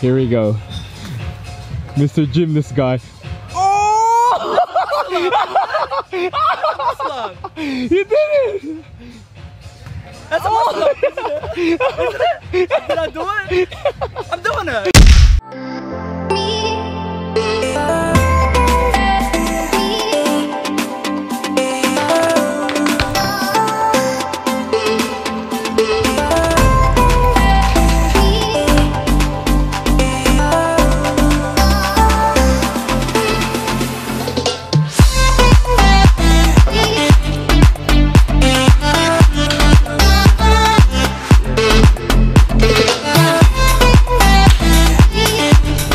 Here we go. Mr. Jim, this guy. Oh! You did it! That's a muscle up, isn't it? Did I do it? I'm doing it!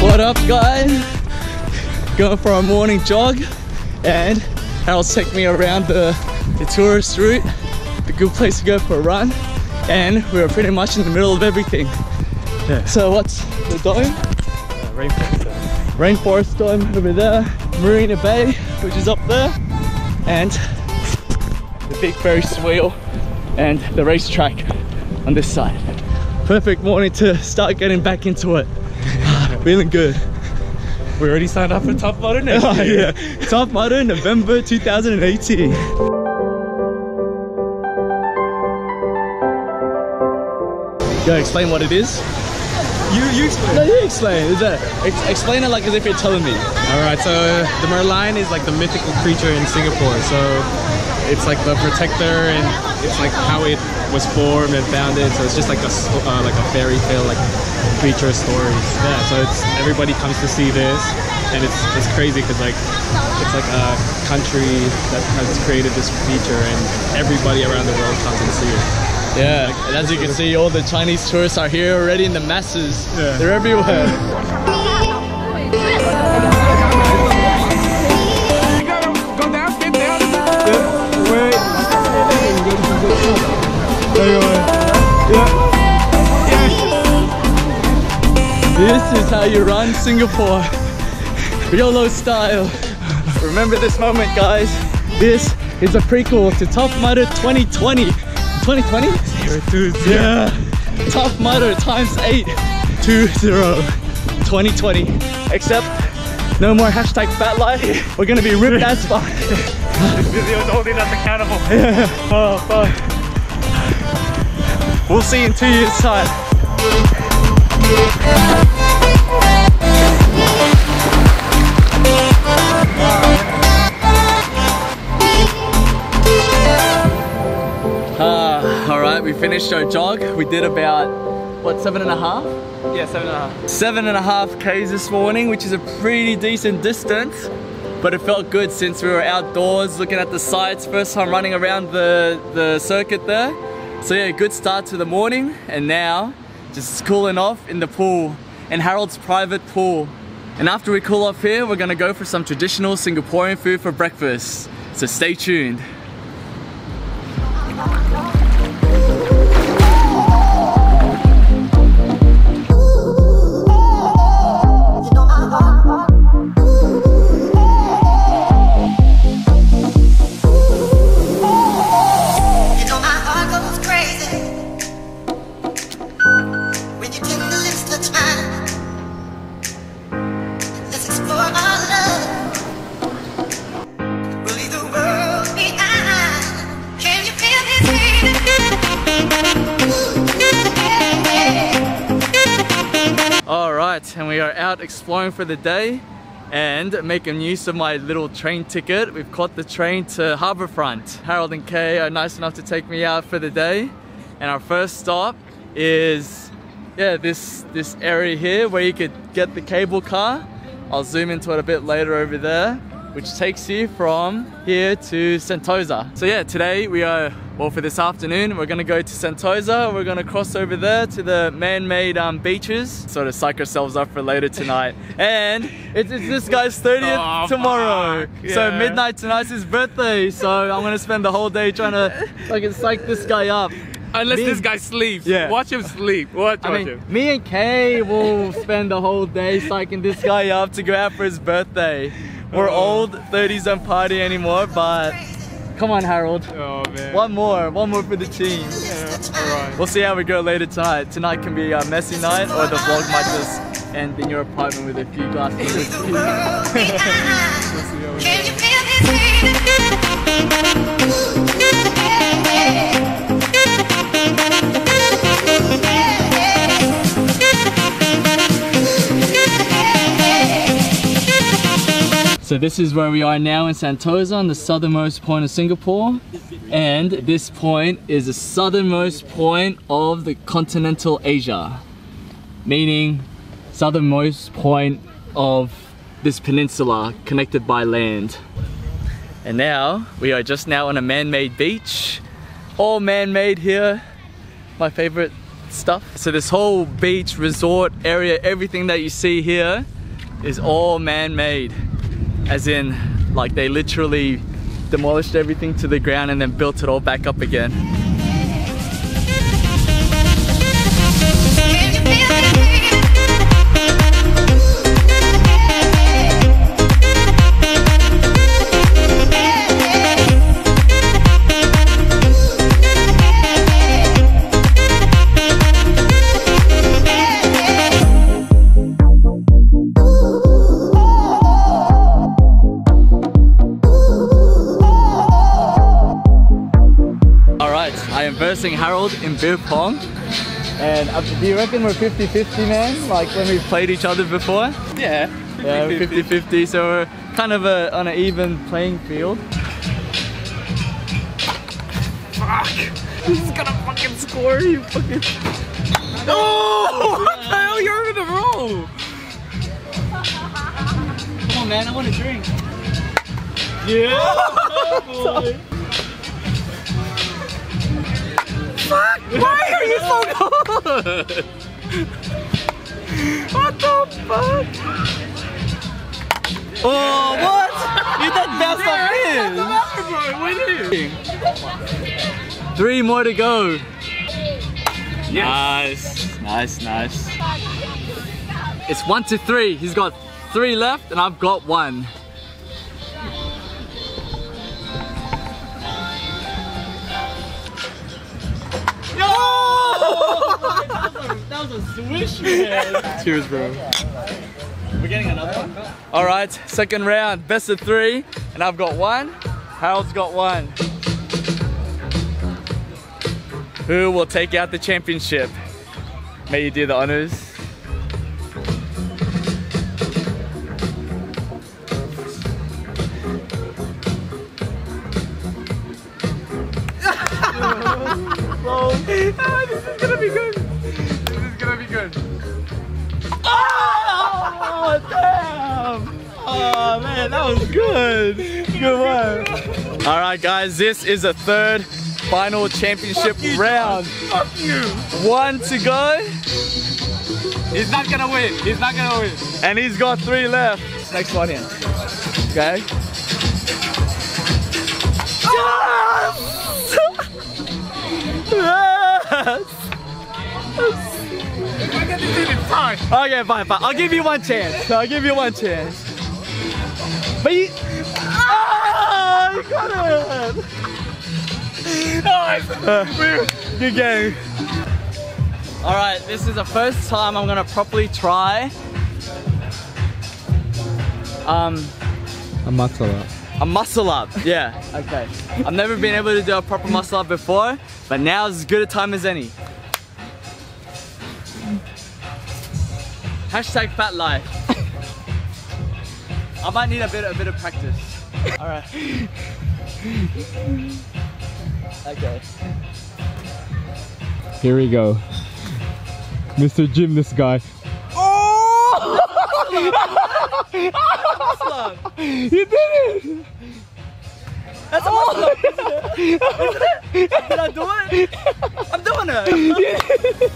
What up, guys? Going for a morning jog, and Harold's taking me around the tourist route. A good place to go for a run, and we're pretty much in the middle of everything. Yeah. So what's the dome? Rainforest Dome. Rainforest Dome over there, Marina Bay, which is up there, and the big Ferris wheel and the racetrack on this side. Perfect morning to start getting back into it. Feeling good. We already signed up for Top Mudder next year. Yeah. Top Mudder November 2018. Go explain what it is. You explain. No, you explain. Is that explain it like as if you're telling me. Alright, so the merlion is like the mythical creature in Singapore. So it's like the protector, and it's like how it was formed and founded. So it's just like a fairy tale, like creature stories. Yeah, so it's everybody comes to see this, and it's crazy because like it's like a country that has created this feature, and everybody around the world comes and see it. Yeah, and as you can see, all the Chinese tourists are here already in the masses. Yeah. They're everywhere. This is how you run Singapore, YOLO style. Remember this moment, guys. This is a prequel to Top Mudder 2020. 2020? 020. Yeah. Top Mudder times 8. 2020. Except no more hashtag fat life. We're gonna be ripped as fuck. This video is holding us accountable. Yeah. Oh fuck. We'll see in 2 years' time. Alright, we finished our jog. We did about, what, 7.5? Yeah, 7.5. 7.5 Ks this morning, which is a pretty decent distance. But it felt good since we were outdoors looking at the sights. First time running around the circuit there. So yeah, good start to the morning. And now, just cooling off in the pool, in Harold's private pool. And after we cool off here, we're gonna go for some traditional Singaporean food for breakfast. So stay tuned. And we are out exploring for the day and making use of my little train ticket. We've caught the train to Harbourfront. Harold and Kay are nice enough to take me out for the day, and our first stop is this area here where you could get the cable car. I'll zoom into it a bit later over there, which takes you from here to Sentosa. So yeah, today we are, well, for this afternoon, we're gonna go to Santosa. We're gonna cross over there to the man-made beaches, sort of psych ourselves up for later tonight. And it's this guy's 30th tomorrow. Yeah. So midnight tonight's his birthday. So I'm gonna spend the whole day trying to fucking psych this guy up. Unless this guy sleeps. Yeah. Watch him sleep. Watch him. Me and Kay will spend the whole day psyching this guy up to go out for his birthday. We're old, 30s don't party anymore, but come on, Harold. Oh man. One more for the team. Yeah, alright. We'll see how we go later tonight. Tonight can be a messy night, or the vlog might just end in your apartment with a few glasses of whiskey. Can you feel So this is where we are now in Sentosa, on the southernmost point of Singapore. And this point is the southernmost point of the continental Asia. Meaning, southernmost point of this peninsula connected by land. And now, we are just now on a man-made beach. All man-made here. My favorite stuff. So this whole beach, resort area, everything that you see here is all man-made. As in, like they literally demolished everything to the ground and then built it all back up again. Versing Harold in beer pong, and do you reckon we're 50-50, man? Like when we've played each other before? Yeah, 50-50. Yeah, we're 50-50, so we're kind of on an even playing field. Fuck! This is gonna fucking score, you fucking... Oh! What the hell? You're over the roll! Come on, man, I want a drink. Yeah! Oh, boy. Fuck! Why are you so good? What the fuck? Oh, what? You did best of his! 3 more to go. Yes. Nice. It's 1-3. He's got 3 left and I've got 1. That was a swish, man. Cheers, bro. We're getting another one. All right, second round, best of 3, and I've got 1. Harold's got 1. Who will take out the championship? May you do the honors. This is gonna be good. This is gonna be good. Oh, damn! Oh man, that was good. Good one. All right, guys, this is the 3rd final championship round. Fuck you. 1 to go. He's not gonna win. He's not gonna win. And he's got 3 left. Next one in. Okay. Yes! If I get this in time. Okay, fine. I'll give you 1 chance. I'll give you 1 chance. But you... Oh, you got it! Good game. Alright, this is the first time I'm gonna properly try A muscle up. a muscle up. Yeah, okay. I've never been able to do a proper muscle up before, but now is as good a time as any. Hashtag fat life. I might need a bit of practice. Alright. Okay. Here we go. Mr. Jim, this guy. Oh! Muscle up! You did it! That's a muscle up, isn't it? Did I do it? I'm doing it!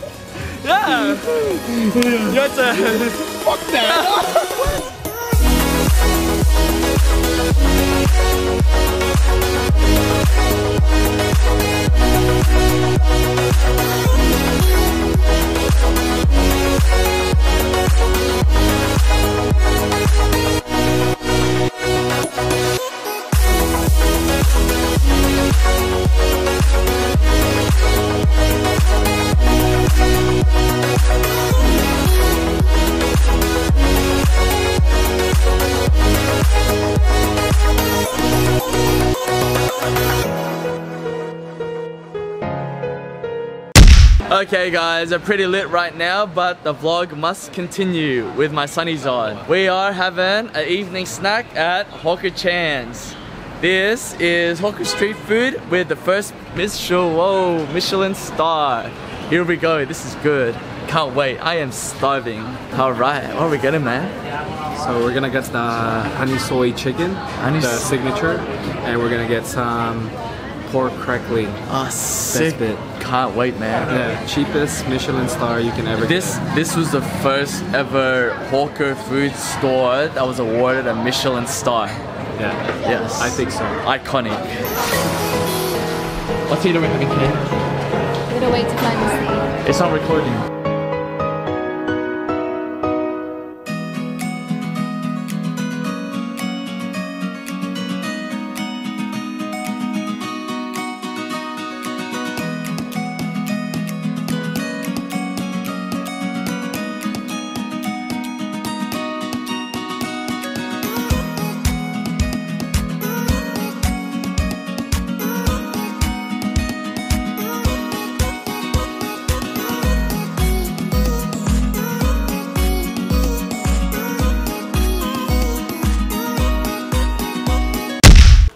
Yeah! Your turn! Fuck that! Okay guys, I'm pretty lit right now, but the vlog must continue with my sunnies on. We are having an evening snack at Hawker Chan's. This is Hawker street food with the first Michelin star. Here we go, this is good. Can't wait, I am starving. Alright, what are we getting, man? So we're gonna get the honey soy chicken, the signature, and we're gonna get some pork crackling. Oh, sick. Bit. Can't wait, man. Yeah, cheapest Michelin star you can ever get. This was the first ever hawker food store that was awarded a Michelin star. Yeah. Yes. I think so. Iconic. What tea are we having today? We're gonna wait to find the seat. It's not recording.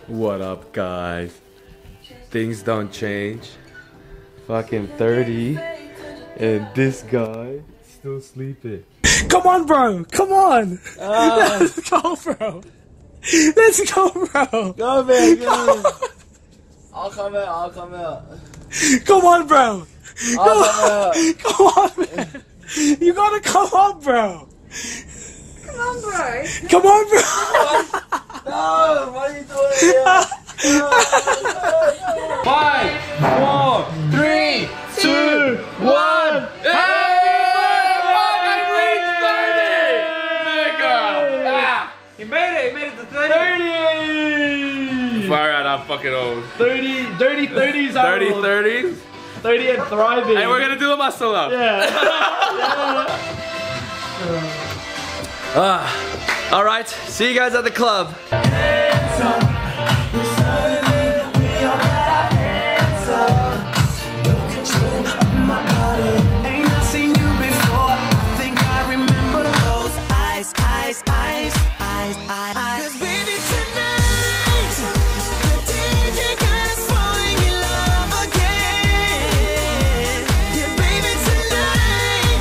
What up, guys? Things don't change. Fucking 30, and this guy still sleeping. Come on, bro! Come on! Let's go, bro! Let's go, bro! Go, man, go. I'll come out. Come on, bro! I'll come out. Come on, man! You gotta come on, bro! Come on, bro. Come on, bro! No, what are you doing here? 5, 4, 3, 2, 1. You made it to 30! Far out, I'm fucking old. 30, dirty 30s, 30, 30s? 30 and thriving. Hey, we're gonna do a muscle up. Yeah. Alright, see you guys at the club.